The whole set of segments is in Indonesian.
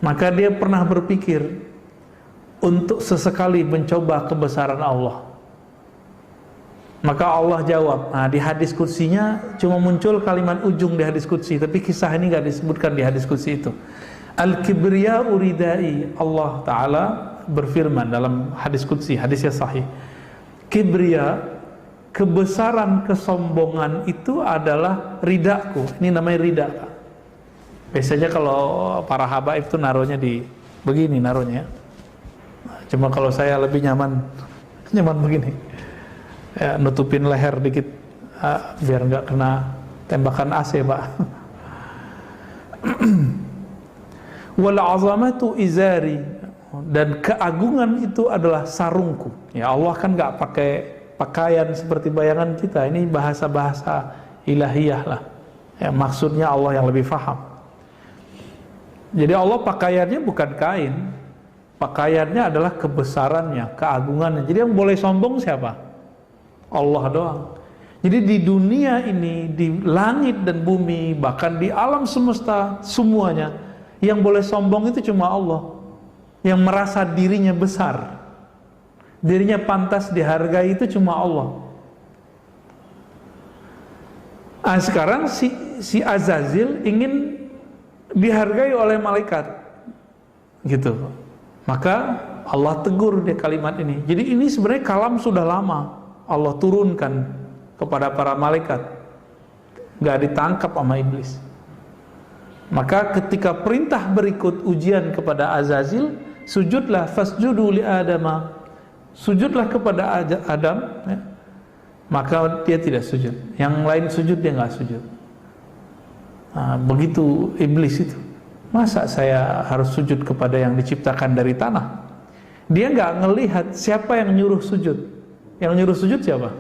Maka dia pernah berpikir untuk sesekali mencoba kebesaran Allah. Maka Allah jawab. Nah, di hadis qudsinya cuma muncul kalimat ujung di hadis qudsi, tapi kisah ini gak disebutkan di hadis qudsi itu. Al-kibriya'u ridai. Allah Ta'ala berfirman dalam hadis qudsi, hadisnya sahih. Kibriya, kebesaran, kesombongan itu adalah ridaku. Ini namanya rida. Biasanya kalau para habaib itu naruhnya di begini naruhnya. Cuma kalau saya lebih nyaman begini. Ya, nutupin leher dikit biar nggak kena tembakan AC, Pak. Wal azamatu izari, dan keagungan itu adalah sarungku. Ya, Allah kan nggak pakai pakaian seperti bayangan kita. Ini bahasa-bahasa ilahiyah lah. Ya, maksudnya Allah yang lebih faham. Jadi Allah pakaiannya bukan kain. Pakaiannya adalah kebesarannya, keagungannya. Jadi yang boleh sombong siapa? Allah doang. Jadi di dunia ini, di langit dan bumi, bahkan di alam semesta semuanya, yang boleh sombong itu cuma Allah. Yang merasa dirinya besar, dirinya pantas dihargai itu cuma Allah. Nah, sekarang si Azazil ingin dihargai oleh malaikat, gitu. Maka Allah tegur dia kalimat ini. Jadi ini sebenarnya kalam sudah lama Allah turunkan kepada para malaikat, gak ditangkap sama iblis. Maka ketika perintah berikut ujian kepada Azazil, sujudlah fasjudu li Adama, sujudlah kepada Adam, ya. Maka dia tidak sujud. Yang lain sujud, dia gak sujud. Nah, begitu iblis itu. Masa saya harus sujud kepada yang diciptakan dari tanah? Dia gak ngelihat siapa yang nyuruh sujud. Yang nyuruh sujud siapa?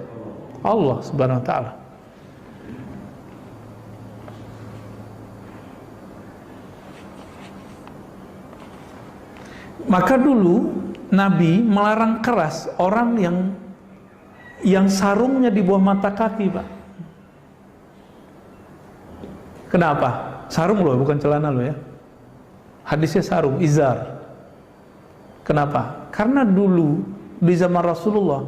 Allah Subhanahu wa ta'ala. Maka dulu Nabi melarang keras orang yang sarungnya di bawah mata kaki, Pak. Kenapa? Sarung loh, bukan celana loh ya. Hadisnya sarung, izar. Kenapa? Karena dulu di zaman Rasulullah,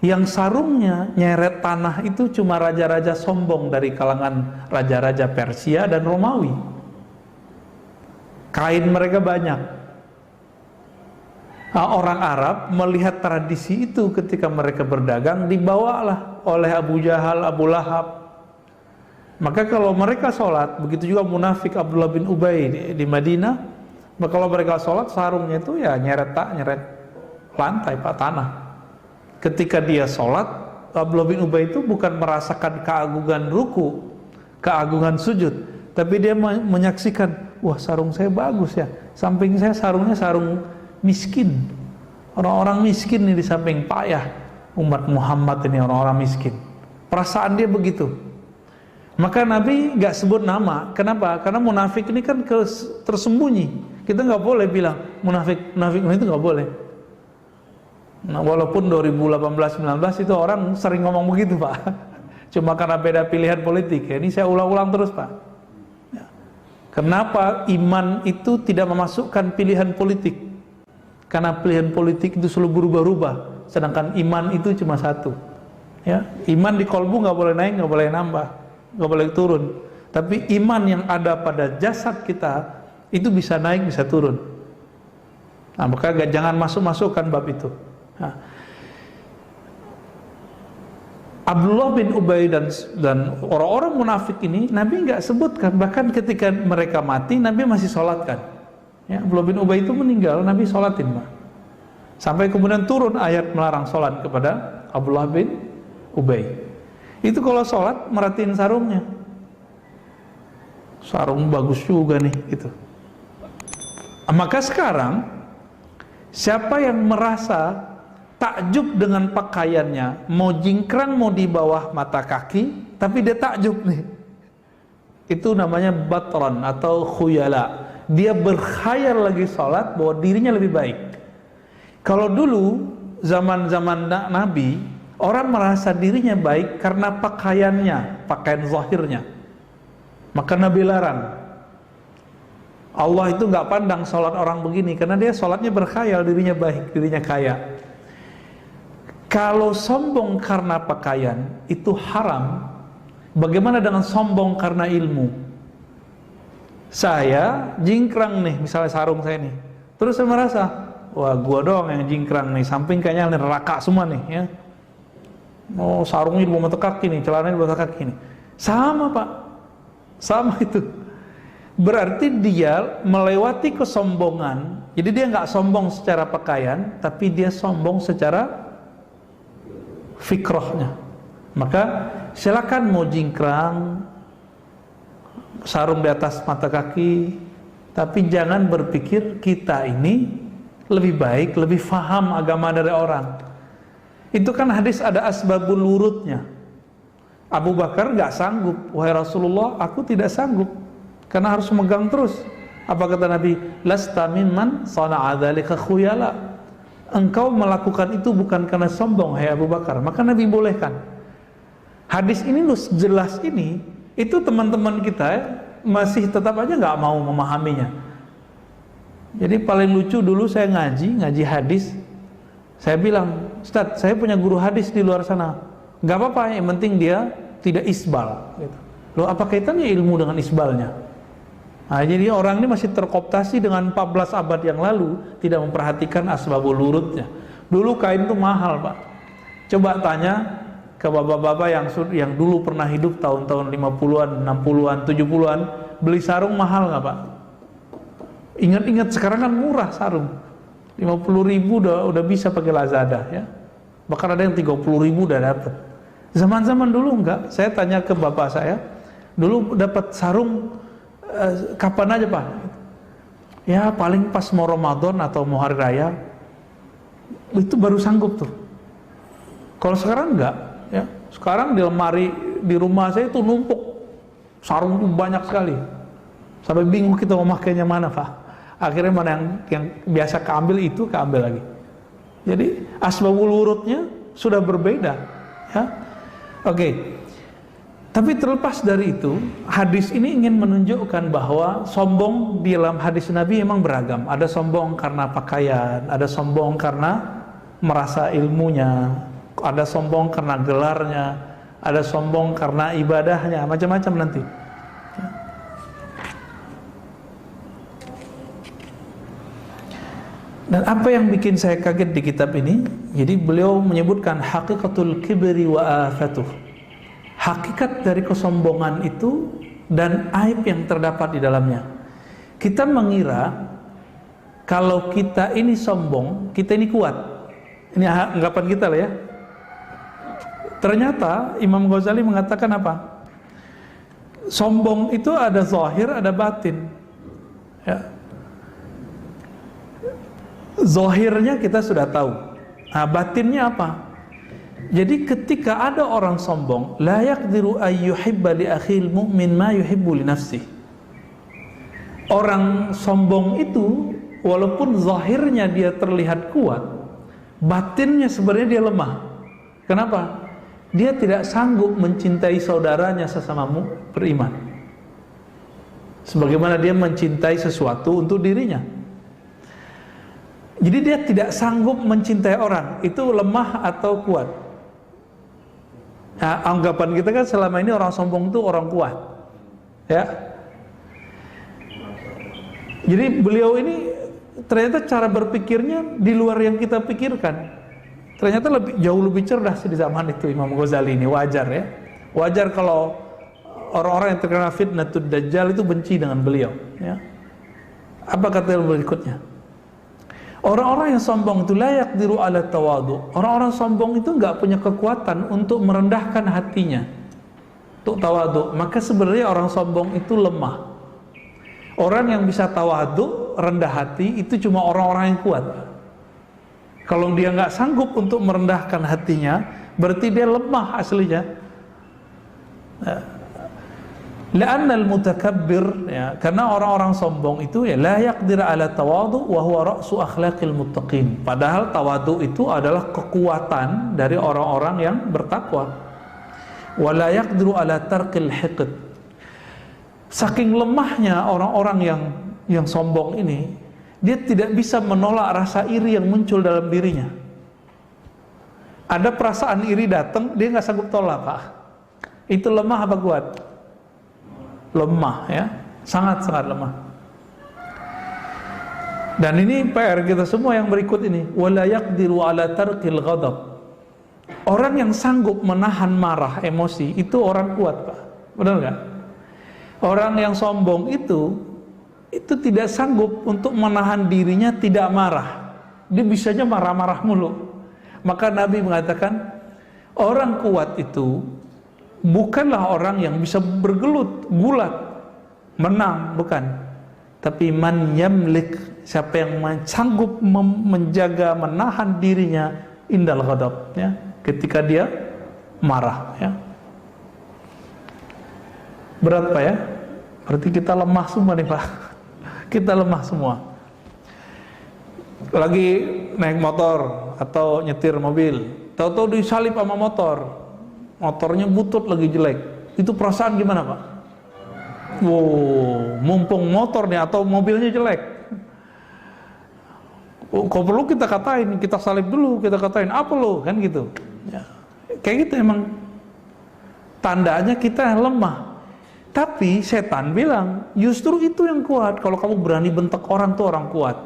yang sarungnya nyeret tanah itu cuma raja-raja sombong dari kalangan raja-raja Persia dan Romawi. Kain mereka banyak. Nah, orang Arab melihat tradisi itu ketika mereka berdagang, dibawalah oleh Abu Jahal, Abu Lahab. Maka kalau mereka sholat, begitu juga munafik Abdullah bin Ubay di Madinah, maka kalau mereka sholat, sarungnya itu ya nyeret lantai, Pak, tanah. Ketika dia sholat, Abdullah bin Ubay itu bukan merasakan keagungan ruku, keagungan sujud, tapi dia menyaksikan, wah sarung saya bagus ya, samping saya sarungnya sarung miskin. Orang-orang miskin ini di samping payah umat Muhammad ini, orang-orang miskin. Perasaan dia begitu. Maka Nabi gak sebut nama. Kenapa? Karena munafik ini kan tersembunyi. Kita gak boleh bilang munafik itu gak boleh. Nah, walaupun 2018-19 itu orang sering ngomong begitu, Pak. Cuma karena beda pilihan politik ya. Ini saya ulang-ulang terus, Pak ya. Kenapa iman itu tidak memasukkan pilihan politik? Karena pilihan politik itu selalu berubah-ubah, sedangkan iman itu cuma satu ya. Iman di kolbu gak boleh naik, gak boleh nambah, gak boleh turun. Tapi iman yang ada pada jasad kita itu bisa naik, bisa turun. Nah, maka jangan masuk-masukkan bab itu. Nah, Abdullah bin Ubay dan orang-orang munafik ini Nabi nggak sebutkan. Bahkan ketika mereka mati, Nabi masih sholatkan ya. Abdullah bin Ubay itu meninggal, Nabi sholatin, Pak. Sampai kemudian turun ayat melarang sholat kepada Abdullah bin Ubay. Itu kalau sholat merhatiin sarungnya, sarung bagus juga nih gitu. Maka sekarang siapa yang merasa takjub dengan pakaiannya, mau jingkrang mau di bawah mata kaki, tapi dia takjub nih, itu namanya batran atau khuyala. Dia berkhayal lagi sholat bahwa dirinya lebih baik. Kalau dulu zaman-zaman Nabi, orang merasa dirinya baik karena pakaiannya, pakaian zahirnya. Maka Nabi larang. Allah itu nggak pandang sholat orang begini, karena dia sholatnya berkhayal, dirinya baik, dirinya kaya. Kalau sombong karena pakaian itu haram, bagaimana dengan sombong karena ilmu? Saya jingkrang nih, misalnya sarung saya nih, terus saya merasa, wah gua doang yang jingkrang nih, samping kayaknya neraka semua nih ya. Oh, sarungnya di bawah mata kaki nih, celananya di bawah mata kaki nih. Sama Pak, sama itu. Berarti dia melewati kesombongan. Jadi dia nggak sombong secara pakaian, tapi dia sombong secara fikrohnya. Maka silakan mau jingkrang, sarung di atas mata kaki, tapi jangan berpikir kita ini lebih baik, lebih faham agama dari orang. Itu kan hadis ada asbabul wurudnya. Abu Bakar nggak sanggup, wahai Rasulullah, aku tidak sanggup, karena harus megang terus. Apa kata Nabi? Lasta mimman sana'a dzalika khuyala. Engkau melakukan itu bukan karena sombong, hai Abu Bakar. Maka Nabi bolehkan. Hadis ini jelas ini, itu teman-teman kita masih tetap aja nggak mau memahaminya. Jadi paling lucu dulu saya ngaji hadis. Saya bilang, Ustadz, saya punya guru hadis di luar sana. Gak apa-apa, yang penting dia tidak isbal gitu. Loh, apa kaitannya ilmu dengan isbalnya? Nah, jadi orang ini masih terkooptasi dengan 14 abad yang lalu, tidak memperhatikan asbabul wurudnya. Dulu kain itu mahal Pak. Coba tanya ke bapak-bapak yang dulu pernah hidup tahun-tahun 50-an, 60-an, 70-an, beli sarung mahal gak Pak? Ingat-ingat sekarang kan murah sarung. 50.000 udah bisa pakai Lazada ya. Bahkan ada yang 30.000 udah dapat. Zaman-zaman dulu enggak. Saya tanya ke bapak saya, dulu dapat sarung kapan aja Pak? Ya paling pas mau Ramadan atau mau hari raya. Itu baru sanggup tuh. Kalau sekarang enggak ya. Sekarang di lemari di rumah saya itu numpuk sarung banyak sekali. Sampai bingung kita mau makainya mana Pak. Akhirnya mana yang biasa keambil itu keambil lagi. Jadi asbabul wurudnya sudah berbeda ya. Oke. Tapi terlepas dari itu, hadis ini ingin menunjukkan bahwa sombong di dalam hadis Nabi memang beragam. Ada sombong karena pakaian, ada sombong karena merasa ilmunya, ada sombong karena gelarnya, ada sombong karena ibadahnya, macam-macam nanti. Dan apa yang bikin saya kaget di kitab ini, jadi beliau menyebutkan hakikatul kibri wa afatuh. Hakikat dari kesombongan itu dan aib yang terdapat di dalamnya. Kita mengira kalau kita ini sombong, kita ini kuat. Ini anggapan kita lah ya. Ternyata Imam Ghazali mengatakan apa? Sombong itu ada zahir, ada batin. Ya. Zahirnya kita sudah tahu. Nah, batinnya apa? Jadi ketika ada orang sombong, la yaqdiru ay yuhibba li akhil mu'min ma yuhibbu li nafsihi. Orang sombong itu walaupun zahirnya dia terlihat kuat, batinnya sebenarnya dia lemah. Kenapa? Dia tidak sanggup mencintai saudaranya sesama beriman. Sebagaimana dia mencintai sesuatu untuk dirinya. Jadi dia tidak sanggup mencintai orang. Itu lemah atau kuat? Nah, anggapan kita kan selama ini orang sombong itu orang kuat. Ya. Jadi beliau ini ternyata cara berpikirnya di luar yang kita pikirkan. Ternyata jauh lebih cerdas di zaman itu Imam Ghazali ini. Wajar ya. Wajar kalau orang-orang yang terkena fitnatud dajjal itu benci dengan beliau. Ya. Apa kata berikutnya? Orang-orang yang sombong itu layak diru ala tawadu. Orang-orang sombong itu nggak punya kekuatan untuk merendahkan hatinya, untuk tawadu. Maka sebenarnya orang sombong itu lemah. Orang yang bisa tawadu, rendah hati, itu cuma orang-orang yang kuat. Kalau dia nggak sanggup untuk merendahkan hatinya, berarti dia lemah aslinya. La'anna al-mutakabbir, ya, karena orang-orang sombong itu ya la yaqdir ala tawadu wa huwa ra'su akhlaqil muttaqin. Padahal tawadu itu adalah kekuatan dari orang-orang yang bertakwa. Wa la yaqdiru ala tarkil hiqd. Saking lemahnya orang-orang yang yang sombong ini, dia tidak bisa menolak rasa iri yang muncul dalam dirinya. Ada perasaan iri datang, dia nggak sanggup tolak, Pak. Itu lemah apa kuat? Lemah, ya, sangat-sangat lemah. Dan ini PR kita semua yang berikut ini. Wala yaqdiru ala tarkil ghadab. Orang yang sanggup menahan marah, emosi, itu orang kuat, Pak. Benar nggak? Orang yang sombong itu tidak sanggup untuk menahan dirinya tidak marah. Dia bisanya marah-marah mulu. Maka Nabi mengatakan, orang kuat itu bukanlah orang yang bisa bergelut, gulat, menang, bukan. Tapi man yamlik, siapa yang sanggup menjaga, menahan dirinya indal ghadab, ya, ketika dia marah, ya. Berat, Pak, ya? Berarti kita lemah semua nih, Pak. Kita lemah semua. Lagi naik motor atau nyetir mobil, tahu-tahu disalip sama motornya butut lagi jelek. Itu perasaan gimana, Pak? Wow, mumpung motornya atau mobilnya jelek, kok perlu kita katain, kita salib dulu, kita katain apa lo, kan gitu, ya. Kayak gitu emang tandanya kita lemah. Tapi setan bilang justru itu yang kuat. Kalau kamu berani bentak orang tuh orang kuat.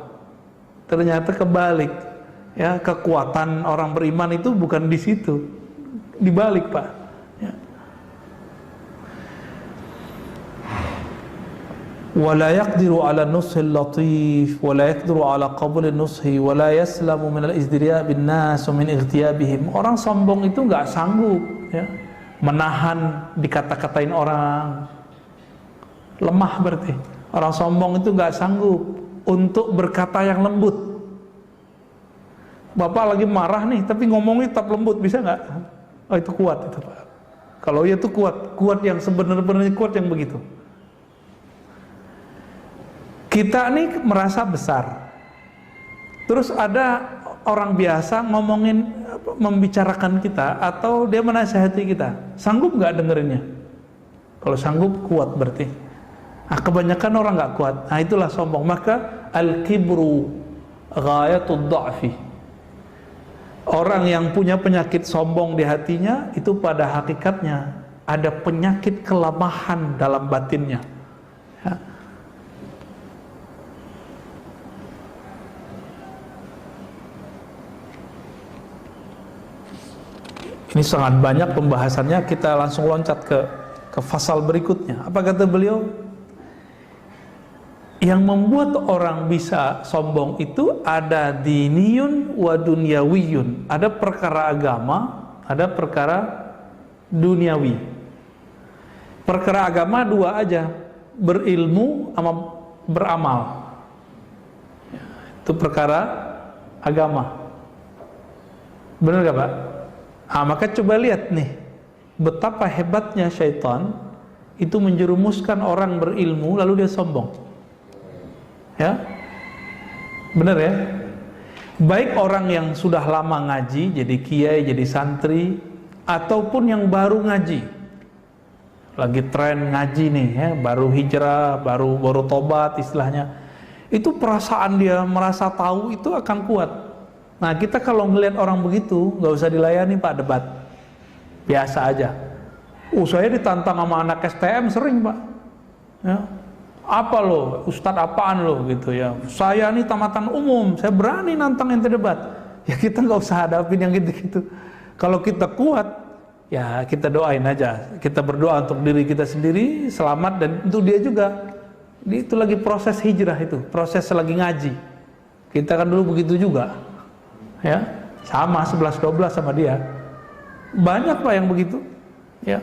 Ternyata kebalik, ya, kekuatan orang beriman itu bukan di situ, dibalik, Pak, ya. Wala yaqdiru ala nushil latif wala yaqdiru ala qabul nushi wala yaslamu min al-izdiria' bin nas wa min ightiyabihim. Orang sombong itu enggak sanggup, ya, menahan dikata-katain orang. Lemah berarti. Orang sombong itu enggak sanggup untuk berkata yang lembut. Bapak lagi marah nih, tapi ngomongnya tetap lembut, bisa nggak? Oh, itu kuat itu, Pak. Kalau iya itu kuat yang sebenarnya kuat yang begitu. Kita nih merasa besar, terus ada orang biasa ngomongin, membicarakan kita, atau dia menasihati kita, sanggup nggak dengerinnya? Kalau sanggup, kuat berarti. Nah, kebanyakan orang nggak kuat. Nah, itulah sombong. Maka al-kibru ghayatud dha'fi. Orang yang punya penyakit sombong di hatinya, itu pada hakikatnya ada penyakit kelemahan dalam batinnya, ya. Ini sangat banyak pembahasannya. Kita langsung loncat ke fasal berikutnya. Apa kata beliau? Yang membuat orang bisa sombong itu ada diniyun wa dunyawiyun. Ada perkara agama, ada perkara duniawi. Perkara agama dua aja, berilmu sama beramal. Itu perkara agama. Benar gak, Pak? Nah, maka coba lihat nih, betapa hebatnya syaitan itu menjerumuskan orang berilmu lalu dia sombong. Ya, benar ya. Baik orang yang sudah lama ngaji, jadi kiai, jadi santri, ataupun yang baru ngaji, lagi tren ngaji nih, ya, baru hijrah, baru tobat istilahnya, itu perasaan dia merasa tahu itu akan kuat. Nah, kita kalau ngelihat orang begitu, nggak usah dilayani, Pak, debat, biasa aja. Saya ditantang sama anak STM sering, Pak, ya. Apa lo, ustadz apaan lo gitu ya. Saya nih tamatan umum, saya berani nantang ente debat. Ya kita nggak usah hadapin yang gitu-gitu. Kalau kita kuat, ya kita doain aja. Kita berdoa untuk diri kita sendiri selamat dan untuk dia juga. Itu lagi proses hijrah itu, proses lagi ngaji. Kita kan dulu begitu juga, ya, sama 11-12 sama dia. Banyak, Pak, yang begitu, ya.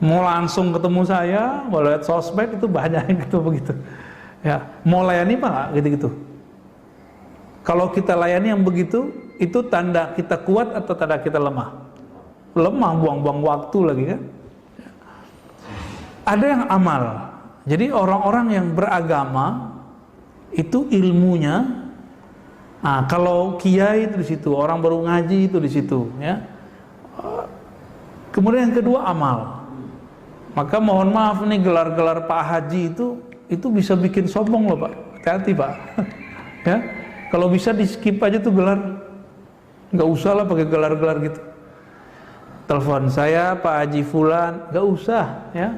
Mau langsung ketemu saya, mau lihat sosmed itu banyak yang gitu begitu. Ya, mau layani Pak gitu-gitu. Kalau kita layani yang begitu, itu tanda kita kuat atau tanda kita lemah? Lemah, buang-buang waktu lagi kan. Ada yang amal. Jadi orang-orang yang beragama itu ilmunya. Nah, kalau kiai itu di situ, orang baru ngaji itu di situ, ya. Kemudian yang kedua amal. Maka mohon maaf nih, gelar-gelar Pak Haji itu itu bisa bikin sombong loh Pak. Hati-hati Pak. Ya, kalau bisa di skip aja tuh gelar, nggak usah lah pakai gelar-gelar gitu. Telepon saya Pak Haji Fulan, nggak usah ya.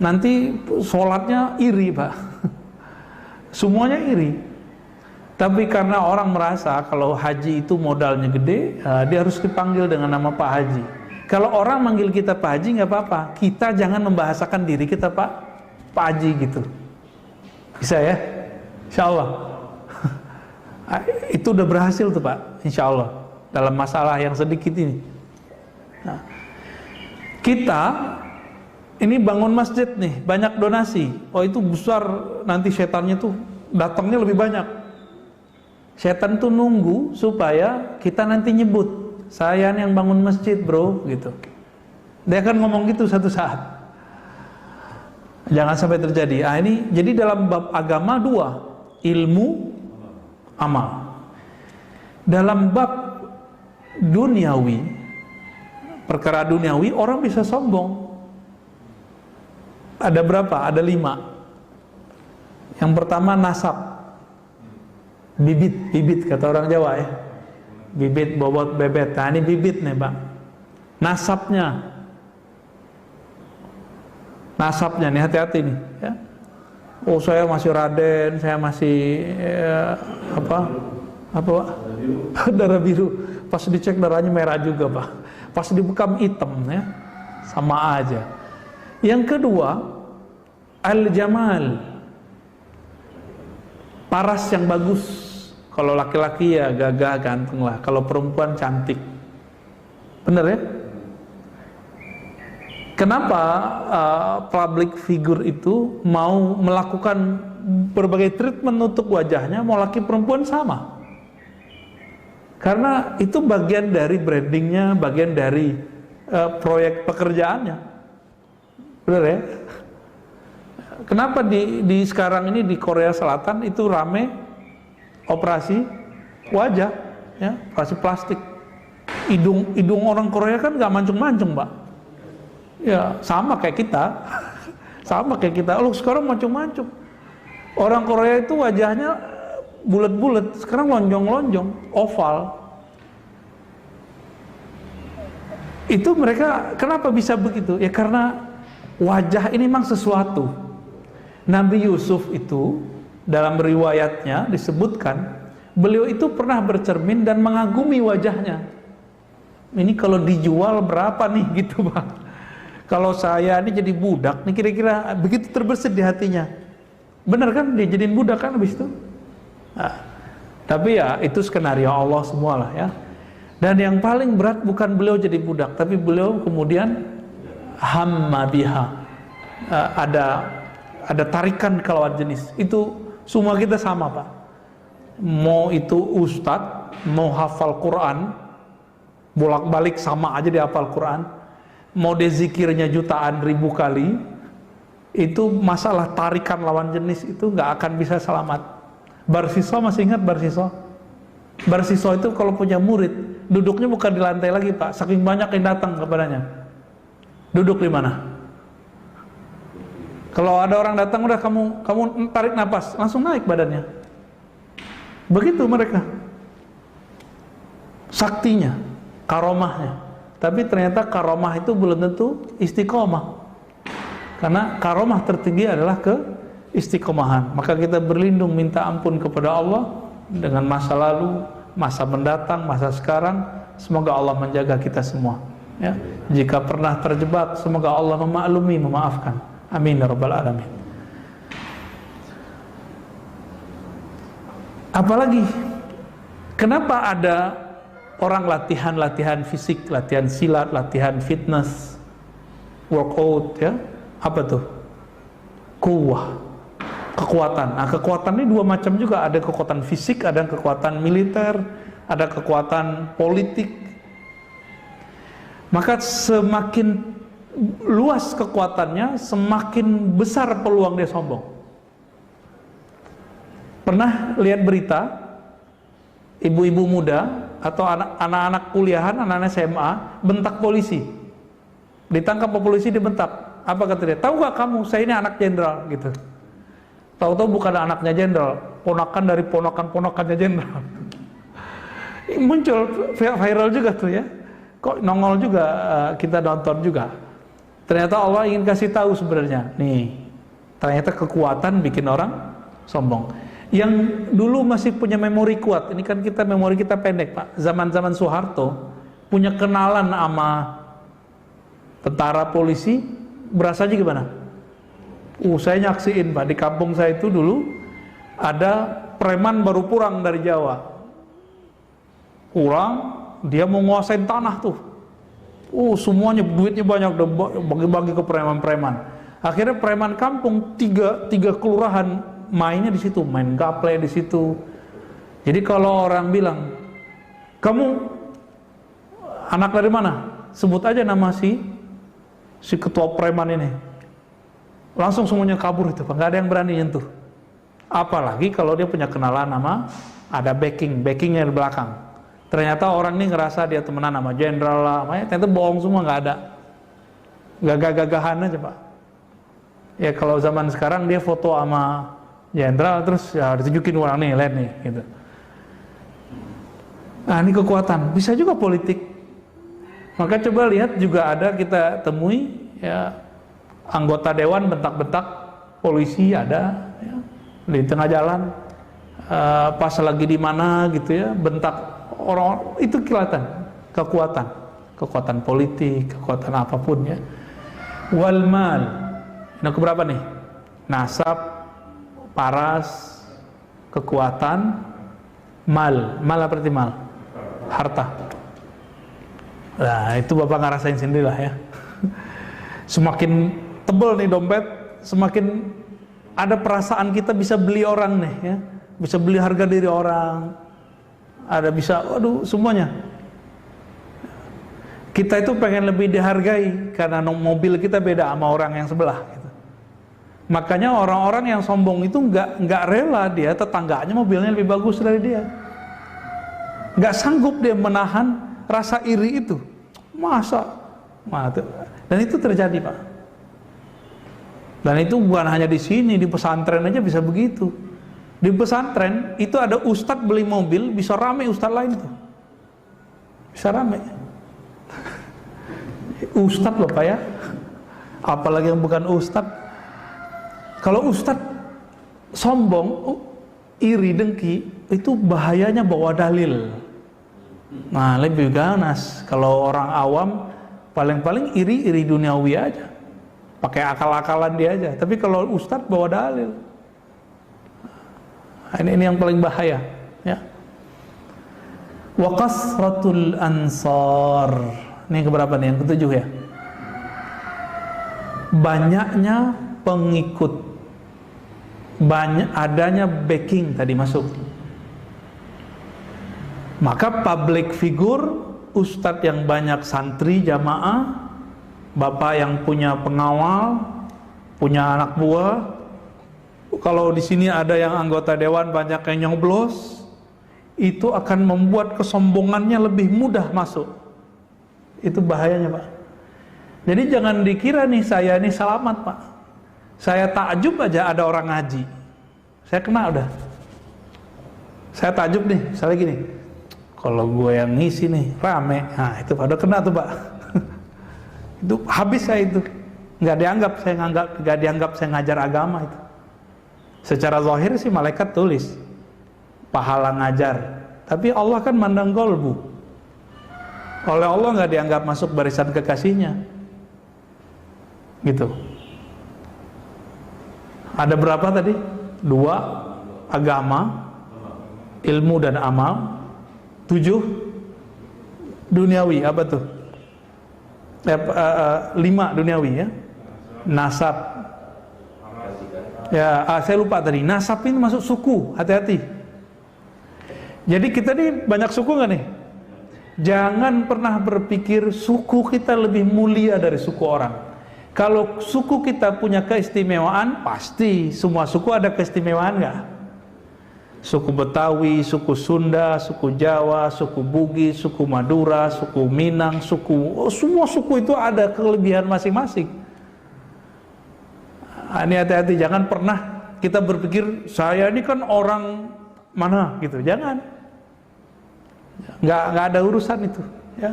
Nanti sholatnya iri Pak. Semuanya iri. Tapi karena orang merasa kalau haji itu modalnya gede, dia harus dipanggil dengan nama Pak Haji. Kalau orang manggil kita Pak Haji nggak apa-apa. Kita jangan membahasakan diri kita Pak Haji gitu. Bisa ya? Insya Allah. Itu udah berhasil tuh Pak, insya Allah. Dalam masalah yang sedikit ini. Nah, kita ini bangun masjid nih, banyak donasi. Oh itu besar, nanti setannya tuh datangnya lebih banyak. Setan tuh nunggu supaya kita nanti nyebut, saya yang bangun masjid bro, gitu. Dia akan ngomong gitu satu saat. Jangan sampai terjadi. Ini jadi dalam bab agama dua, ilmu, amal. Dalam bab duniawi, perkara duniawi, orang bisa sombong. Ada berapa? Ada 5. Yang pertama nasab, bibit kata orang Jawa ya. Bibit, bobot, bebet. Nah ini bibit nih Pak. Nasabnya nih, hati-hati nih ya. Oh saya masih Raden, saya masih apa Pak? Darah biru. Pas dicek darahnya merah juga Pak. Pas dibekam hitam ya, sama aja. Yang kedua, al-jamal, paras yang bagus. Kalau laki-laki ya gagah, ganteng lah. Kalau perempuan cantik. Bener ya? Kenapa public figure itu mau melakukan berbagai treatment untuk wajahnya, mau laki perempuan sama? Karena itu bagian dari brandingnya, bagian dari proyek pekerjaannya. Bener ya? Kenapa di sekarang ini di Korea Selatan itu rame operasi wajah, ya, operasi plastik. Hidung orang Korea kan nggak mancung-mancung, Pak. Ya sama kayak kita, sama kayak kita. Loh sekarang mancung-mancung. Orang Korea itu wajahnya bulat-bulat, sekarang lonjong-lonjong, oval. Itu mereka kenapa bisa begitu? Ya karena wajah ini memang sesuatu. Nabi Yusuf itu dalam riwayatnya disebutkan beliau itu pernah bercermin dan mengagumi wajahnya. Ini kalau dijual berapa nih gitu Pak? Kalau saya ini jadi budak nih kira-kira begitu terbersit di hatinya. Benar kan dia jadiin budak kan habis itu? Nah, tapi ya itu skenario Allah semua lah ya. Dan yang paling berat bukan beliau jadi budak, tapi beliau kemudian hamma biha. Ada tarikan ke lawan jenis. Itu semua kita sama Pak. Mau itu ustadz, mau hafal Quran, bolak-balik sama aja dia hafal Quran. Mau dia zikirnya jutaan ribu kali, itu masalah tarikan lawan jenis itu nggak akan bisa selamat. Barsiso masih ingat Barsiso? Barsiso itu kalau punya murid duduknya bukan di lantai lagi Pak, saking banyak yang datang kepadanya. Duduk di mana? Kalau ada orang datang udah kamu tarik nafas, langsung naik badannya. Begitu mereka. Saktinya, karomahnya. Tapi ternyata karomah itu belum tentu istiqomah. Karena karomah tertinggi adalah keistiqomahan. Maka kita berlindung minta ampun kepada Allah dengan masa lalu, masa mendatang, masa sekarang. Semoga Allah menjaga kita semua ya. Jika pernah terjebak, semoga Allah memaklumi, memaafkan. Amin ya rabbal alamin. Apalagi kenapa ada orang latihan fisik, latihan silat, latihan fitness, workout ya? Apa tuh? Kuwah, kekuatan. Nah, kekuatan ini dua macam juga. Ada kekuatan fisik, ada kekuatan militer, ada kekuatan politik. Maka semakin luas kekuatannya, semakin besar peluang dia sombong. Pernah lihat berita ibu-ibu muda atau anak-anak kuliahan, anak-anak SMA bentak polisi, ditangkap polisi, dibentak. Apa kata dia? Tahu gak kamu, saya ini anak jenderal gitu. Tahu-tahu bukan anaknya jenderal, ponakan dari ponakan-ponakannya jenderal. Muncul viral juga tuh ya. Kok nongol juga, kita nonton juga. Ternyata Allah ingin kasih tahu sebenarnya. Nih, ternyata kekuatan bikin orang sombong. Yang dulu masih punya memori kuat, ini kan kita memori kita pendek Pak. Zaman-zaman Soeharto punya kenalan sama tentara polisi, berasanya gimana? Saya nyaksiin Pak, di kampung saya itu dulu ada preman baru pulang dari Jawa. Pulang, dia mau nguasain tanah tuh. Semuanya duitnya banyak, bagi-bagi ke preman-preman. Akhirnya preman kampung tiga kelurahan mainnya di situ, main gaple di situ. Jadi kalau orang bilang, kamu anak dari mana? Sebut aja nama si ketua preman ini. Langsung semuanya kabur itu Pak, nggak ada yang berani nyentuh. Apalagi kalau dia punya kenalan nama, ada backingnya di belakang. Ternyata orang ini ngerasa dia temenan sama jenderal lah, ternyata bohong semua, nggak ada. Gagah-gagahan aja Pak. Ya kalau zaman sekarang dia foto sama jenderal terus ya ditunjukin orang nih, lihat nih gitu. Nah ini kekuatan, bisa juga politik. Maka coba lihat juga ada kita temui ya, anggota dewan bentak-bentak polisi ada ya, di tengah jalan, pas lagi di mana gitu ya, bentak orang, itu kelihatan kekuatan politik, kekuatan apapun ya. Wal mal, nah keberapa nih? Nasab, paras, kekuatan, mal apa arti mal? Harta. Nah itu Bapak ngerasain sendiri lah ya. Semakin tebel nih dompet, semakin ada perasaan kita bisa beli orang nih ya, bisa beli harga diri orang, ada bisa, waduh semuanya. Kita itu pengen lebih dihargai karena mobil kita beda sama orang yang sebelah gitu. Makanya orang-orang yang sombong itu nggak rela dia tetangganya mobilnya lebih bagus dari dia, nggak sanggup dia menahan rasa iri itu. Dan itu terjadi Pak. Dan itu bukan hanya di sini, di pesantren aja bisa begitu. Di pesantren itu ada ustadz beli mobil bisa rame ustadz lain tuh, bisa rame. Ustadz loh Pak ya, apalagi yang bukan ustadz. Kalau ustadz sombong, iri, dengki, itu bahayanya bawa dalil. Nah lebih ganas. Kalau orang awam paling-paling iri duniawi aja, pakai akal-akalan dia aja. Tapi kalau ustadz bawa dalil, ini yang paling bahaya ya. Wa kasratul ansar, ini yang keberapa nih? Yang ketujuh ya. Banyaknya pengikut, adanya backing tadi masuk. Maka public figure, ustadz yang banyak santri jamaah, bapak yang punya pengawal, punya anak buah. Kalau di sini ada yang anggota dewan banyak yang nyoblos, itu akan membuat kesombongannya lebih mudah masuk. Itu bahayanya Pak. Jadi jangan dikira nih saya ini selamat Pak. Saya takjub aja ada orang ngaji, saya kena udah. Saya takjub nih, misalnya gini, kalau gue yang ngisi nih rame, nah itu pada kena tuh Pak. Itu habis saya itu, nggak dianggap saya ngajar agama itu. Secara zahir sih malaikat tulis pahala ngajar, tapi Allah kan mandang kolbu. Oleh Allah nggak dianggap masuk barisan kekasihnya, gitu. Ada berapa tadi? 2, agama, ilmu dan amal. 7, duniawi, apa tuh? 5 duniawi ya. Nasab. Ya, saya lupa tadi. Nasab ini masuk suku, hati-hati. Jadi kita nih banyak suku nggak nih? Jangan pernah berpikir suku kita lebih mulia dari suku orang. Kalau suku kita punya keistimewaan, pasti semua suku ada keistimewaan nggak? Suku Betawi, suku Sunda, suku Jawa, suku Bugis, suku Madura, suku Minang, semua suku itu ada kelebihan masing-masing. Ini hati-hati, jangan pernah kita berpikir saya ini kan orang mana gitu, jangan. Nggak ada urusan itu, ya.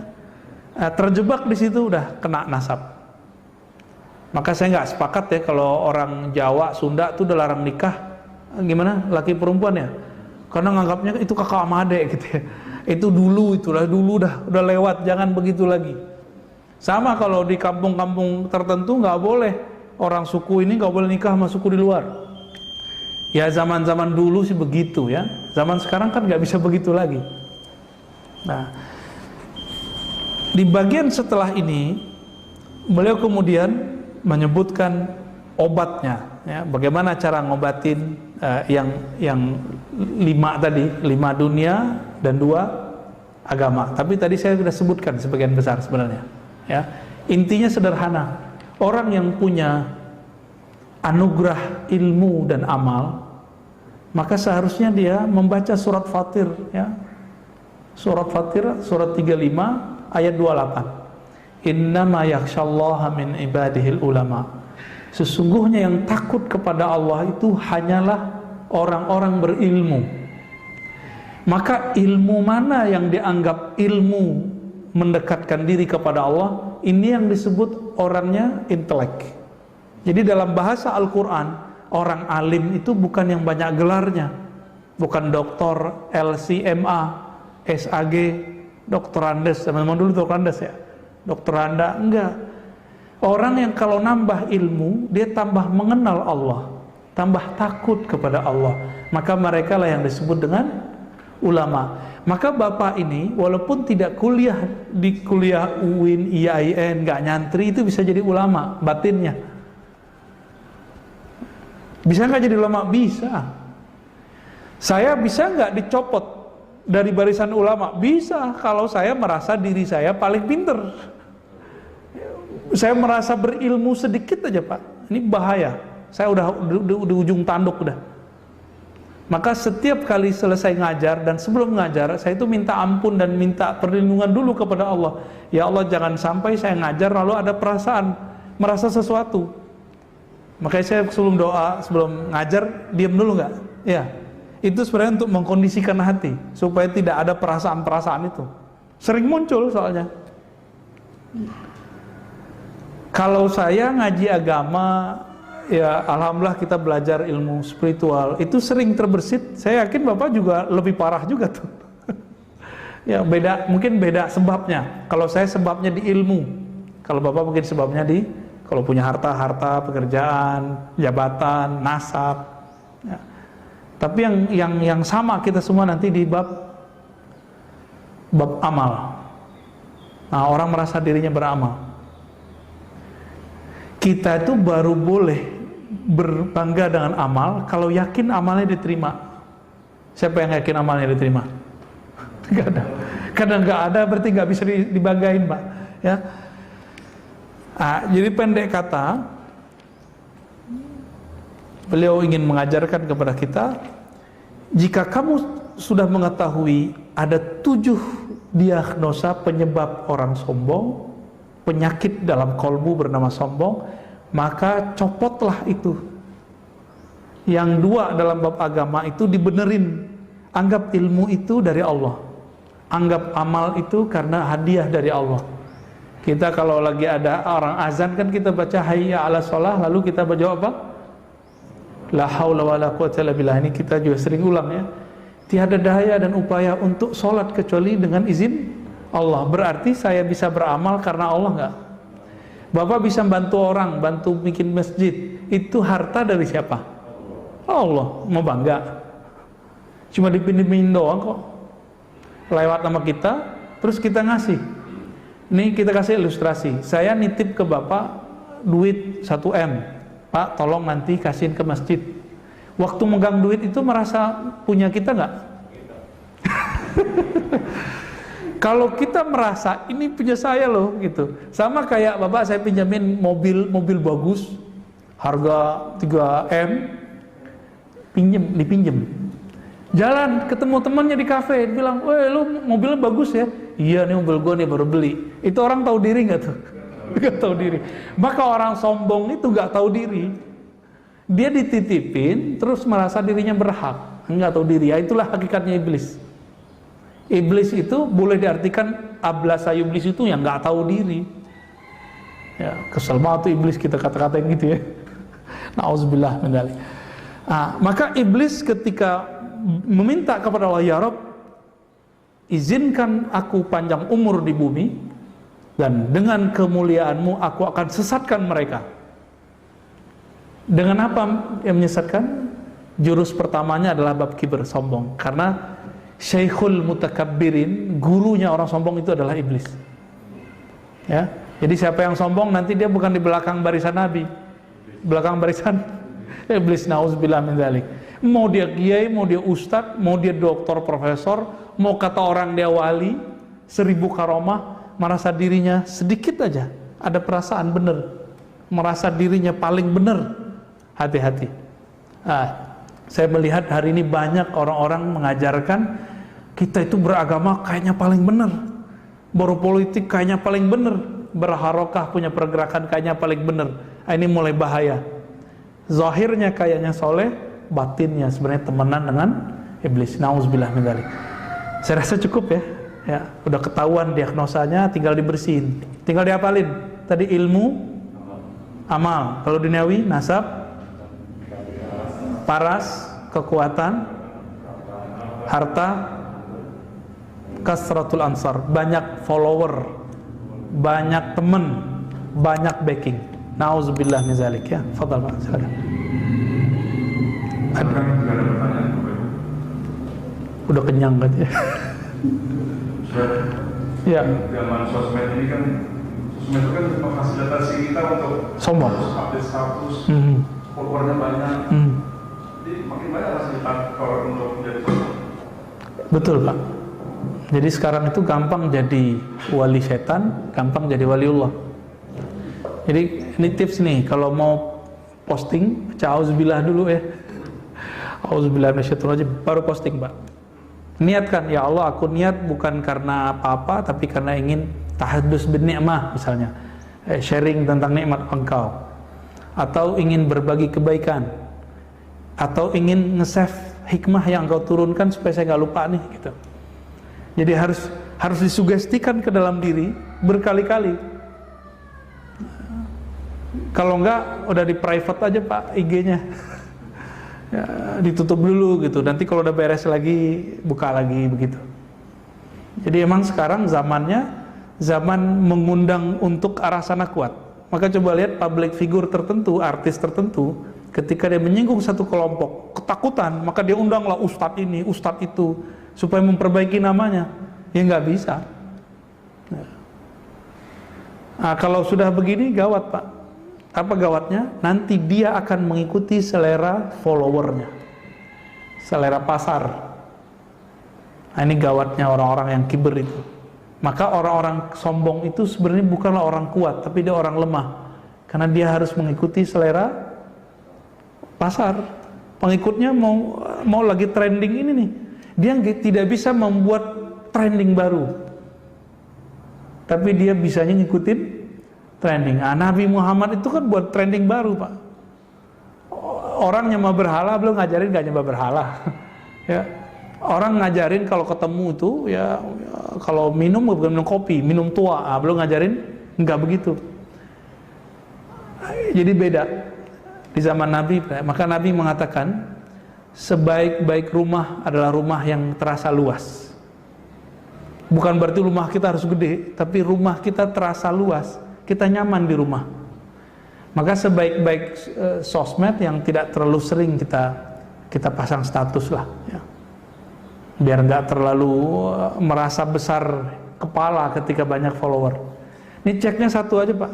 Terjebak di situ udah kena nasab. Maka saya nggak sepakat ya kalau orang Jawa, Sunda tuh udah larang nikah, gimana laki perempuan ya? Karena nganggapnya itu kakak sama adek gitu ya. Itu dulu, itulah dulu udah lewat, jangan begitu lagi. Sama kalau di kampung-kampung tertentu nggak boleh orang suku ini nggak boleh nikah sama suku di luar. Ya zaman-zaman dulu sih begitu ya. Zaman sekarang kan nggak bisa begitu lagi. Nah, di bagian setelah ini beliau kemudian menyebutkan obatnya, ya, bagaimana cara ngobatin yang 5 tadi, 5 dunia dan 2 agama. Tapi tadi saya sudah sebutkan sebagian besar sebenarnya. Ya, intinya sederhana. Orang yang punya anugerah ilmu dan amal, maka seharusnya dia membaca surat Fatir, ya. Surat Fatir, surat 35 ayat 28. Innama yakhsyallaha min ibadihil ulama. Sesungguhnya yang takut kepada Allah itu hanyalah orang-orang berilmu. Maka ilmu mana yang dianggap ilmu mendekatkan diri kepada Allah, ini yang disebut orangnya intelek. Jadi dalam bahasa Al-Quran, orang alim itu bukan yang banyak gelarnya, bukan doktor, LCMA, SAG, doktorandes, teman-teman dulu doktorandes ya, doktoranda, enggak. Orang yang kalau nambah ilmu, dia tambah mengenal Allah, tambah takut kepada Allah, maka mereka lah yang disebut dengan ulama. Maka bapak ini walaupun tidak kuliah di kuliah UIN, IAIN, nggak nyantri, itu bisa jadi ulama batinnya. Bisa nggak jadi ulama? Bisa. Saya bisa nggak dicopot dari barisan ulama? Bisa, kalau saya merasa diri saya paling pinter. Saya merasa berilmu sedikit aja Pak, ini bahaya. Saya udah di ujung tanduk udah. Maka setiap kali selesai ngajar dan sebelum ngajar, saya itu minta ampun dan minta perlindungan dulu kepada Allah. Ya Allah, jangan sampai saya ngajar lalu ada perasaan merasa sesuatu. Makanya saya sebelum doa, sebelum ngajar, diam dulu nggak? Ya, itu sebenarnya untuk mengkondisikan hati supaya tidak ada perasaan-perasaan itu. Sering muncul soalnya. Kalau saya ngaji agama, ya alhamdulillah kita belajar ilmu spiritual, itu sering terbersit. Saya yakin Bapak juga lebih parah juga tuh. Ya beda, mungkin beda sebabnya. Kalau saya sebabnya di ilmu, kalau Bapak mungkin sebabnya di kalau punya harta, pekerjaan, jabatan, nasab. Ya. Tapi yang sama kita semua nanti di bab amal. Nah, orang merasa dirinya beramal. Kita itu baru boleh berbangga dengan amal kalau yakin amalnya diterima. Siapa yang yakin amalnya diterima? Gak ada. Kadang nggak ada berarti nggak bisa dibanggain, Pak. Ya. Jadi pendek kata, beliau ingin mengajarkan kepada kita, jika kamu sudah mengetahui ada 7 diagnosa penyebab orang sombong, penyakit dalam kolbu bernama sombong, maka copotlah itu. Yang 2 dalam bab agama itu dibenerin. Anggap ilmu itu dari Allah, anggap amal itu karena hadiah dari Allah. Kita kalau lagi ada orang azan kan kita baca hayya ala sholah, lalu kita baca apa? La haula wala quwwata illa billah. Ini kita juga sering ulang ya. Tiada daya dan upaya untuk sholat kecuali dengan izin Allah. Berarti saya bisa beramal karena Allah enggak? Bapak bisa bantu orang, bantu bikin masjid, itu harta dari siapa? Allah. Mau bangga? Cuma dipinjemin doang kok. Lewat nama kita, terus kita ngasih. Nih kita kasih ilustrasi. Saya nitip ke Bapak duit 1 M. Pak, tolong nanti kasihin ke masjid. Waktu megang duit itu merasa punya kita nggak? Kalau kita merasa ini punya saya loh gitu. Sama kayak Bapak saya pinjamin mobil bagus, harga 3 M, dipinjem. Jalan ketemu temannya di kafe, bilang, "Woi, lu mobilnya bagus ya?" "Iya, nih mobil gue nih baru beli." Itu orang tahu diri nggak tuh? Nggak tahu diri. Maka orang sombong itu nggak tahu diri. Dia dititipin, terus merasa dirinya berhak, nggak tahu diri. Ya, itulah hakikatnya iblis. Iblis itu boleh diartikan ablasa iblis itu yang nggak tahu diri. Ya, kesel banget tuh iblis kita kata-katain gitu ya. Nauzubillah min dzalik. Maka iblis ketika meminta kepada Allah, ya Rabb, izinkan aku panjang umur di bumi, dan dengan kemuliaanmu aku akan sesatkan mereka. Dengan apa yang menyesatkan? Jurus pertamanya adalah bab kibir, sombong. Karena Syekhul Mutakabbirin, gurunya orang sombong itu adalah iblis. Ya, jadi siapa yang sombong nanti dia bukan di belakang barisan Nabi, belakang barisan iblis. Nauzubillah min dzalik. Mau dia kiai, mau dia ustadz, mau dia doktor, profesor, mau kata orang dia wali, 1000 karomah, merasa dirinya sedikit aja ada perasaan benar, merasa dirinya paling benar. Hati-hati. Saya melihat hari ini banyak orang-orang mengajarkan kita itu beragama kayaknya paling benar, berpolitik kayaknya paling benar, berharokah punya pergerakan kayaknya paling benar. Ini mulai bahaya. Zahirnya kayaknya soleh, batinnya sebenarnya temenan dengan iblis. Nauzubillah min dzalik. Saya rasa cukup ya. Ya, udah ketahuan diagnosanya, tinggal dibersihin, tinggal dihafalin. Tadi ilmu, amal. Kalau duniawi, nasab, paras, kekuatan, harta, kasratul ansar, banyak follower, banyak teman, banyak backing. Nauzubillah min dzalik ya. Fadhal Pak, silakan. Udah kenyang katanya. Ya. Zaman sosmed ini kan, sosmed itu kan memfasilitasi kita untuk sombong, update status, followernya banyak. Jadi makin banyak fasilitas orang untuk menjadi sombong. Betul Pak. Jadi sekarang itu gampang jadi wali setan, gampang jadi waliullah. Jadi ini tips nih, kalau mau posting, auzubillah dulu ya. Auzubillah minasyaitonir rajim, baru posting Pak. Niatkan, ya Allah aku niat bukan karena apa-apa, tapi karena ingin tahaddus bin ni'mah misalnya, sharing tentang nikmat engkau, atau ingin berbagi kebaikan, atau ingin nge-save hikmah yang engkau turunkan supaya saya nggak lupa nih gitu. Jadi harus disugestikan ke dalam diri berkali-kali. Kalau enggak udah di private aja Pak IG-nya. Ya, ditutup dulu gitu. Nanti kalau udah beres lagi buka lagi begitu. Jadi emang sekarang zamannya zaman mengundang untuk arah sana kuat. Maka coba lihat public figure tertentu, artis tertentu, ketika dia menyinggung satu kelompok ketakutan, maka dia undanglah ustadz ini, ustadz itu, supaya memperbaiki namanya. Ya nggak bisa. Nah, kalau sudah begini gawat Pak. Apa gawatnya? Nanti dia akan mengikuti selera followernya, selera pasar. Nah, ini gawatnya orang-orang yang kiber itu. Maka orang-orang sombong itu sebenarnya bukanlah orang kuat, tapi dia orang lemah. Karena dia harus mengikuti selera pasar. Pengikutnya mau lagi trending ini nih, dia tidak bisa membuat trending baru, tapi dia bisanya ngikutin trending. Nabi Muhammad itu kan buat trending baru Pak. Orang nyembah berhala belum ngajarin gak nyembah berhala. Ya, orang ngajarin kalau ketemu tuh ya kalau minum bukan minum kopi, minum tua. Belum ngajarin nggak begitu. Jadi beda di zaman Nabi. Maka Nabi mengatakan sebaik-baik rumah adalah rumah yang terasa luas. Bukan berarti rumah kita harus gede, tapi rumah kita terasa luas. Kita nyaman di rumah. Maka sebaik-baik sosmed yang tidak terlalu sering kita pasang status lah ya. Biar nggak terlalu merasa besar kepala ketika banyak follower. Ini ceknya satu aja Pak.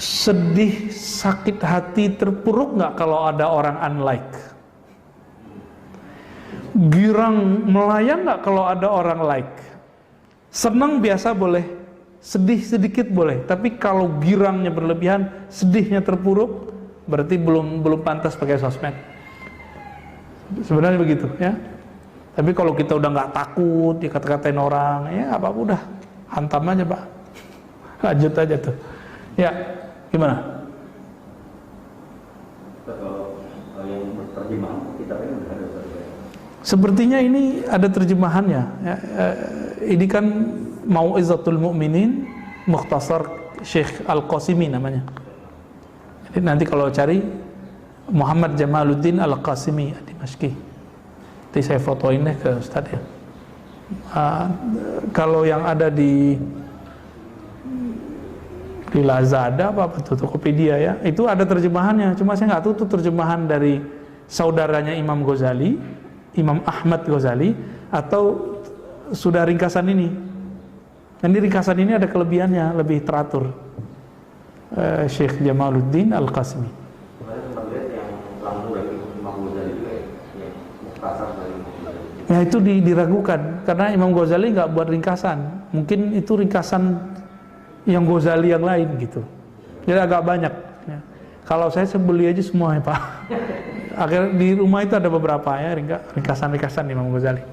Sedih, sakit hati, terpuruk nggak kalau ada orang unlike? Girang, melayang nggak kalau ada orang like? Senang biasa boleh, sedih sedikit boleh, tapi kalau girangnya berlebihan, sedihnya terpuruk, berarti belum pantas pakai sosmed. Sebenarnya begitu ya. Tapi kalau kita udah nggak takut dikata-katain orang, ya apa udah hantam aja Pak, lanjut aja tuh. Ya, gimana? Kalau Sepertinya ini ada terjemahannya. Ya, ini kan Mau'izatul Mu'minin, Mukhtasar Syekh Al-Qasimi namanya. Jadi nanti kalau cari Muhammad Jamaluddin Al-Qasimi Dimashqi. Nanti saya fotoin deh ke Ustaz ya. Kalau yang ada di Lazada apa tuh, Tokopedia ya, itu ada terjemahannya. Cuma saya nggak tahu itu terjemahan dari saudaranya Imam Ghazali, Imam Ahmad Ghazali, atau sudah ringkasan ini. Dan di ringkasan ini ada kelebihannya, lebih teratur. Syekh Jamaluddin Al-Qasimi. Ya itu diragukan karena Imam Ghazali nggak buat ringkasan. Mungkin itu ringkasan yang Ghazali yang lain gitu. Jadi agak banyak. Ya. Kalau saya beli aja semua ya Pak. Akhirnya di rumah itu ada beberapa ya ringkasan-ringkasan Imam Ghazali.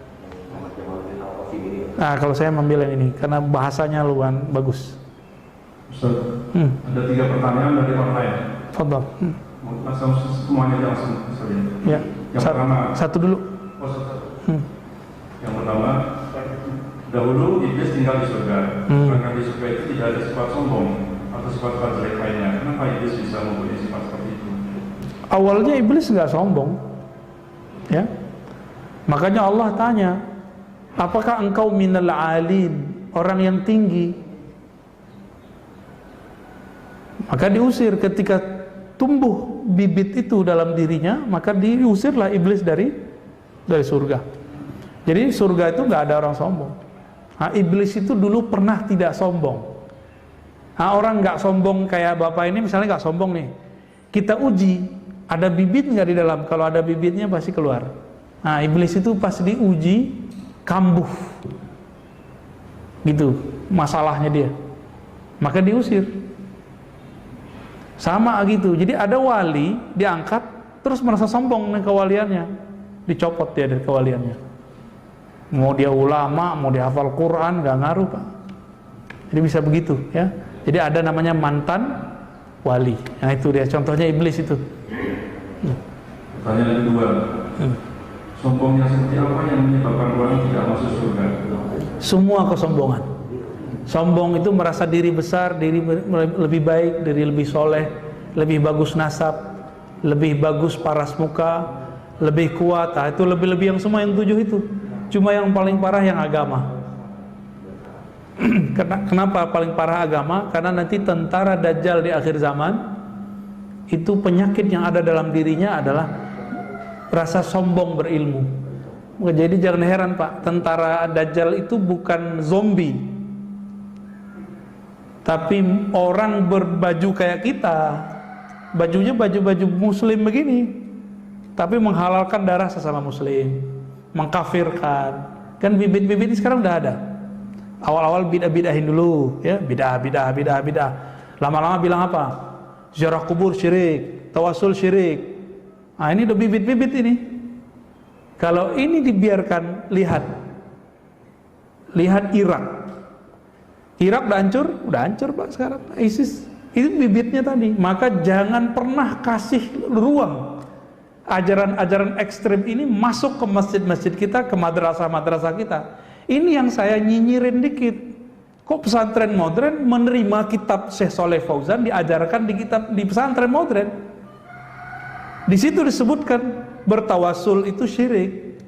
Nah kalau saya mengambil yang ini karena bahasanya lumayan bagus. Ustaz, ada 3 pertanyaan dari online. Fadhal. Langsung semuanya langsung saja. Ya. Yang pertama. Satu dulu. Oh, satu. Yang pertama, dahulu iblis tinggal di surga. Karena di surga itu tidak ada sifat sombong atau sifat-sifat jelek lainnya. Kenapa iblis bisa mempunyai sifat seperti itu? Awalnya iblis nggak sombong, ya. Makanya Allah tanya, apakah engkau minal alin, orang yang tinggi? Maka diusir ketika tumbuh bibit itu dalam dirinya, maka diusirlah iblis dari surga. Jadi surga itu nggak ada orang sombong. Nah, iblis itu dulu pernah tidak sombong. Nah, orang nggak sombong kayak bapak ini misalnya nggak sombong nih. Kita uji, ada bibit nggak di dalam? Kalau ada bibitnya pasti keluar. Nah, iblis itu pas diuji kambuh, gitu masalahnya dia. Maka diusir. Sama gitu. Jadi ada wali diangkat, terus merasa sombong dengan kewaliannya, dicopot dia dari kewaliannya. Mau dia ulama, mau dia hafal Quran, gak ngaruh Pak. Jadi bisa begitu ya. Jadi ada namanya mantan wali. Nah itu dia contohnya iblis itu. Pertanyaan kedua, sombongnya seperti apa yang menyebabkan orang tidak masuk surga? Semua kesombongan. Sombong itu merasa diri besar, diri lebih baik, diri lebih soleh, lebih bagus nasab, lebih bagus paras muka, lebih kuat. Nah, itu lebih-lebih yang semua yang 7 itu. Cuma yang paling parah yang agama. Kenapa paling parah agama? Karena nanti tentara Dajjal di akhir zaman itu penyakit yang ada dalam dirinya adalah rasa sombong berilmu. Jadi jangan heran Pak, tentara Dajjal itu bukan zombie, tapi orang berbaju kayak kita, bajunya baju-baju muslim begini, tapi menghalalkan darah sesama muslim, mengkafirkan. Kan bibit-bibit ini sekarang udah ada. Awal-awal bidah-bidahin dulu, ya, bidah. Lama-lama bilang apa? Ziarah kubur syirik, tawasul syirik. Nah, ini udah bibit-bibit ini. Kalau ini dibiarkan, lihat Irak. Irak udah hancur Pak sekarang. ISIS itu bibitnya tadi. Maka jangan pernah kasih ruang ajaran-ajaran ekstrem ini masuk ke masjid-masjid kita, ke madrasah-madrasah kita. Ini yang saya nyinyirin dikit. Kok pesantren modern menerima kitab Syekh Saleh Fauzan diajarkan di pesantren modern? Di situ disebutkan bertawasul itu syirik.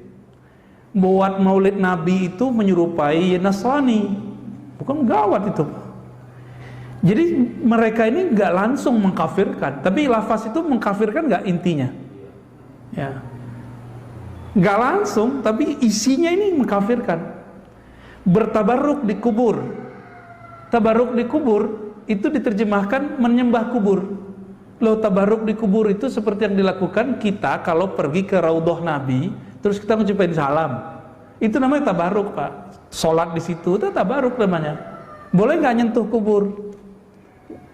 Buat maulid Nabi itu menyerupai Nasrani. Bukan gawat itu. Jadi mereka ini nggak langsung mengkafirkan, tapi lafaz itu mengkafirkan nggak intinya? Ya, nggak langsung, tapi isinya ini mengkafirkan. Bertabarruk di kubur. Tabarruk di kubur itu diterjemahkan menyembah kubur. Loh, tabarruk di kubur itu seperti yang dilakukan kita kalau pergi ke Raudhah Nabi, terus kita ngucapin salam. Itu namanya tabarruk Pak. Sholat di situ itu tabarruk namanya. Boleh nggak nyentuh kubur?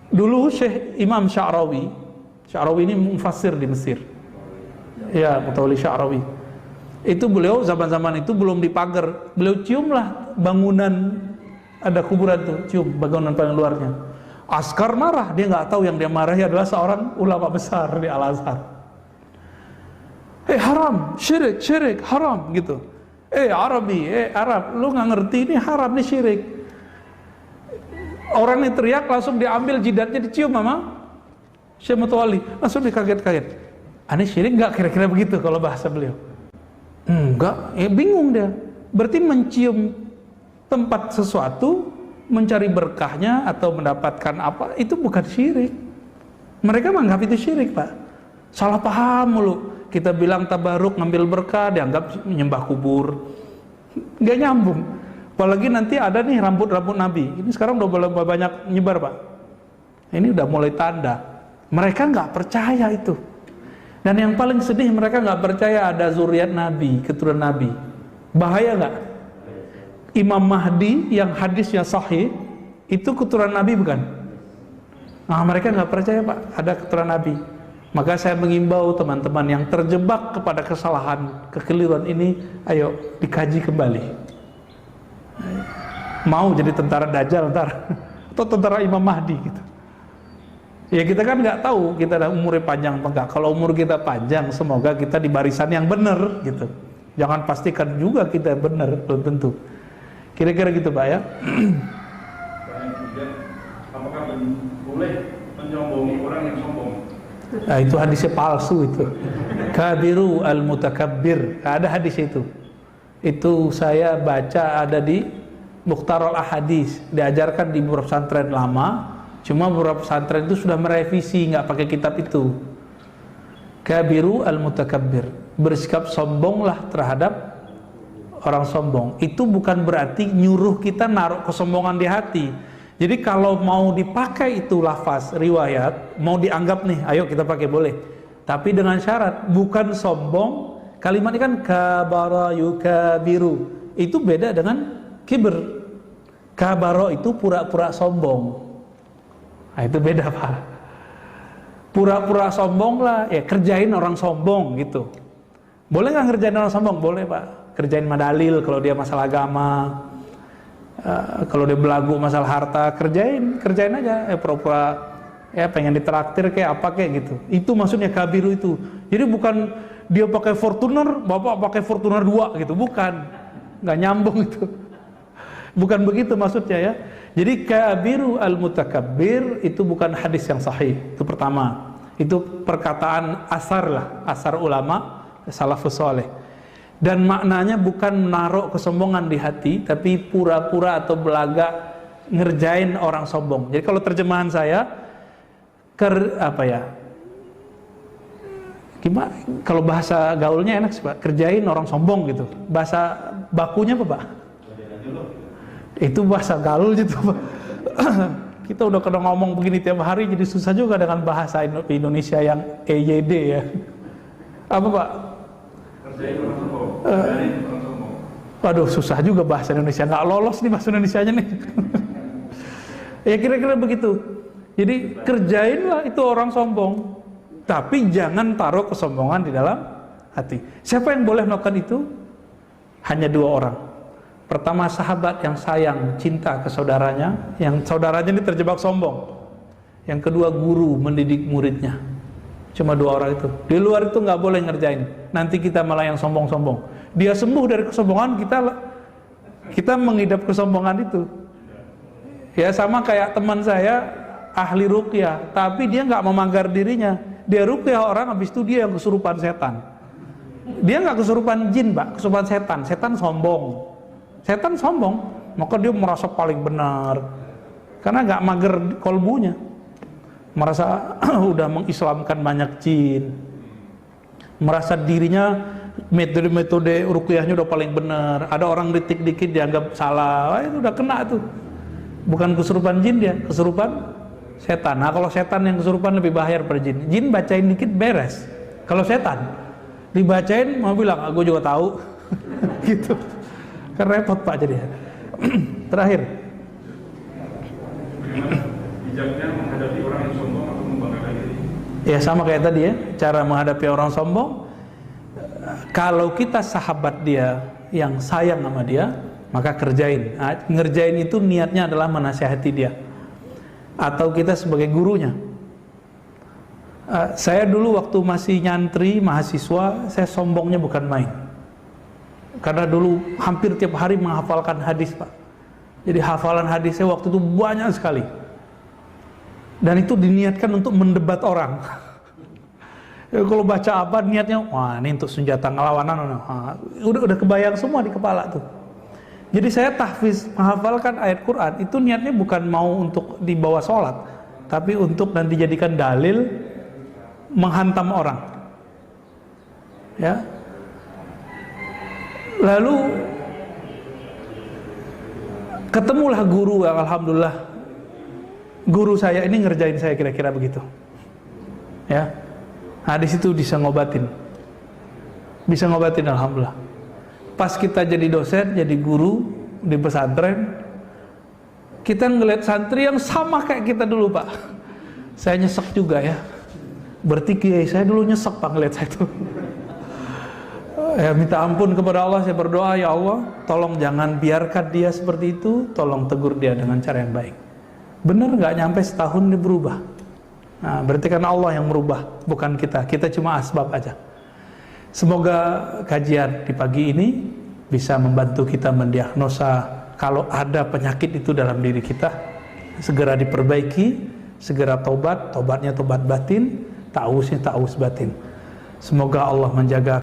Dulu Syekh Imam Sya'rawi ini mufassir di Mesir. Ya, Mutawalli Sya'rawi. Itu beliau zaman-zaman itu belum dipagar. Beliau ciumlah bangunan, ada kuburan tuh, cium bangunan paling luarnya. Askar marah, dia nggak tahu yang dia marahi adalah seorang ulama besar di Al-Azhar. haram, syirik, haram gitu. Arabi, Arab, lu nggak ngerti ini haram, ini syirik. Orang ini teriak, langsung diambil jidatnya dicium sama Syekh Mutawalli, langsung dikaget-kaget. Ini syirik nggak kira-kira begitu kalau bahasa beliau? Enggak, bingung dia. Berarti mencium tempat sesuatu, mencari berkahnya atau mendapatkan apa, itu bukan syirik. Mereka menganggap itu syirik, Pak. Salah paham mulu. Kita bilang tabaruk ngambil berkah, dianggap menyembah kubur. Nggak nyambung. Apalagi nanti ada nih rambut-rambut Nabi. Ini sekarang udah banyak nyebar, Pak. Ini udah mulai tanda. Mereka nggak percaya itu. Dan yang paling sedih, mereka nggak percaya ada zuriat Nabi, keturunan Nabi. Bahaya nggak? Imam Mahdi yang hadisnya sahih, itu keturunan Nabi bukan? Nah, mereka nggak percaya, Pak, ada keturunan Nabi. Maka saya mengimbau teman-teman yang terjebak kepada kesalahan, kekeliruan ini, ayo dikaji kembali. Mau jadi tentara Dajjal ntar, atau tentara Imam Mahdi gitu. Ya kita kan nggak tahu kita ada umurnya panjang apa enggak. Kalau umur kita panjang, semoga kita di barisan yang benar gitu. Jangan pastikan juga kita benar, belum tentu. Kira-kira gitu, Pak ya. Apakah boleh menyombongi orang yang sombong? Nah, itu hadisnya palsu itu. Kabiru al-mutakabbir. Ada hadis itu. Itu saya baca ada di Mukhtarul Ahadis, diajarkan di beberapa pesantren lama. Cuma beberapa pesantren itu sudah merevisi, nggak pakai kitab itu. Kabiru al-mutakabbir, bersikap sombonglah terhadap orang sombong. Itu bukan berarti nyuruh kita naruh kesombongan di hati. Jadi kalau mau dipakai itu lafaz riwayat, mau dianggap nih, ayo kita pakai boleh. Tapi dengan syarat, bukan sombong. Kalimat ini kan kabara yukabiru. Itu beda dengan kibir. Kabaro itu pura-pura sombong. Nah, itu beda, Pak. Pura-pura sombong lah, ya kerjain orang sombong gitu. Boleh nggak ngerjain orang sombong? Boleh, Pak. Kerjain madalil kalau dia masalah agama. Kalau dia belagu masalah harta, kerjain aja. Pura-pura ya pengen ditraktir kayak apa kayak gitu. Itu maksudnya kabiru itu. Jadi bukan dia pakai Fortuner, bapak pakai Fortuner 2 gitu, bukan. Nggak nyambung itu. Bukan begitu maksudnya ya. Jadi kabiru al-mutakabbir itu bukan hadis yang sahih. Itu pertama. Itu perkataan asar lah, asar ulama salafus saleh. Dan maknanya bukan menaruh kesombongan di hati, tapi pura-pura atau belaga ngerjain orang sombong. Jadi kalau terjemahan saya gimana? Kalau bahasa gaulnya enak sih, Pak. Kerjain orang sombong gitu. Bahasa bakunya apa, Pak? Itu bahasa gaul gitu, Pak. Kita udah kena ngomong begini tiap hari, jadi susah juga dengan bahasa Indonesia yang EYD ya. Apa, Pak? Kerjain orang sombong. Kerjain orang sombong. Waduh, susah juga bahasa Indonesia. Nggak lolos nih bahasa Indonesianya nih. Ya kira-kira begitu. Jadi kerjainlah itu orang sombong, tapi jangan taruh kesombongan di dalam hati. Siapa yang boleh melakukan itu? Hanya 2 orang. Pertama, sahabat yang sayang, cinta ke saudaranya, yang saudaranya ini terjebak sombong. Yang kedua, guru mendidik muridnya. Cuma 2 orang itu. Di luar itu nggak boleh ngerjain. Nanti kita malah yang sombong-sombong. Dia sembuh dari kesombongan, kita mengidap kesombongan itu. Ya sama kayak teman saya ahli ruqyah, tapi dia nggak memagar dirinya. Dia ruqyah orang, habis itu dia yang kesurupan setan. Dia nggak kesurupan jin, Pak, kesurupan setan. Setan sombong. Setan sombong, maka dia merasa paling benar karena nggak mager kolbunya, merasa udah mengislamkan banyak jin, merasa dirinya metode ruqyahnya udah paling benar. Ada orang dikit-dikit dianggap salah, itu udah kena tuh. Bukan kesurupan jin dia, kesurupan setan. Nah kalau setan yang kesurupan lebih bahaya daripada jin. Jin bacain dikit beres. Kalau setan dibacain mau bilang, gue juga tahu, gitu. Kan repot, Pak, jadi. Terakhir. Bijaknya menghadapi orang yang sombong atau membanggakan diri. Ya sama kayak tadi ya, cara menghadapi orang sombong. Kalau kita sahabat dia yang sayang sama dia, maka kerjain. Nah, ngerjain itu niatnya adalah menasihati dia. Atau kita sebagai gurunya. Saya dulu waktu masih nyantri, mahasiswa, saya sombongnya bukan main. Karena dulu hampir tiap hari menghafalkan hadis, Pak. Jadi hafalan hadis saya waktu itu banyak sekali. Dan itu diniatkan untuk mendebat orang. Ya, kalau baca apa niatnya, wah ini untuk senjata ngelawanan. Udah kebayang semua di kepala tuh. Jadi saya tahfiz menghafalkan ayat Quran itu niatnya bukan mau untuk dibawa sholat, tapi untuk nanti jadikan dalil menghantam orang, ya. Lalu ketemulah guru, alhamdulillah, guru saya ini ngerjain saya kira-kira begitu, ya. Nah di situ bisa ngobatin, alhamdulillah. Pas kita jadi dosen, jadi guru di pesantren, kita ngeliat santri yang sama kayak kita dulu, Pak. Saya nyesek juga ya. Berarti kiai saya dulu nyesek, Pak, ngeliat saya itu. Ya minta ampun kepada Allah, saya berdoa, ya Allah, tolong jangan biarkan dia seperti itu, tolong tegur dia dengan cara yang baik. Bener nggak nyampe setahun dia berubah. Nah, berarti kan Allah yang merubah, bukan kita. Kita cuma asbab aja. Semoga kajian di pagi ini bisa membantu kita mendiagnosa kalau ada penyakit itu dalam diri kita, segera diperbaiki, segera tobat, tobatnya tobat batin, ta'awusnya ta'awus batin. Semoga Allah menjaga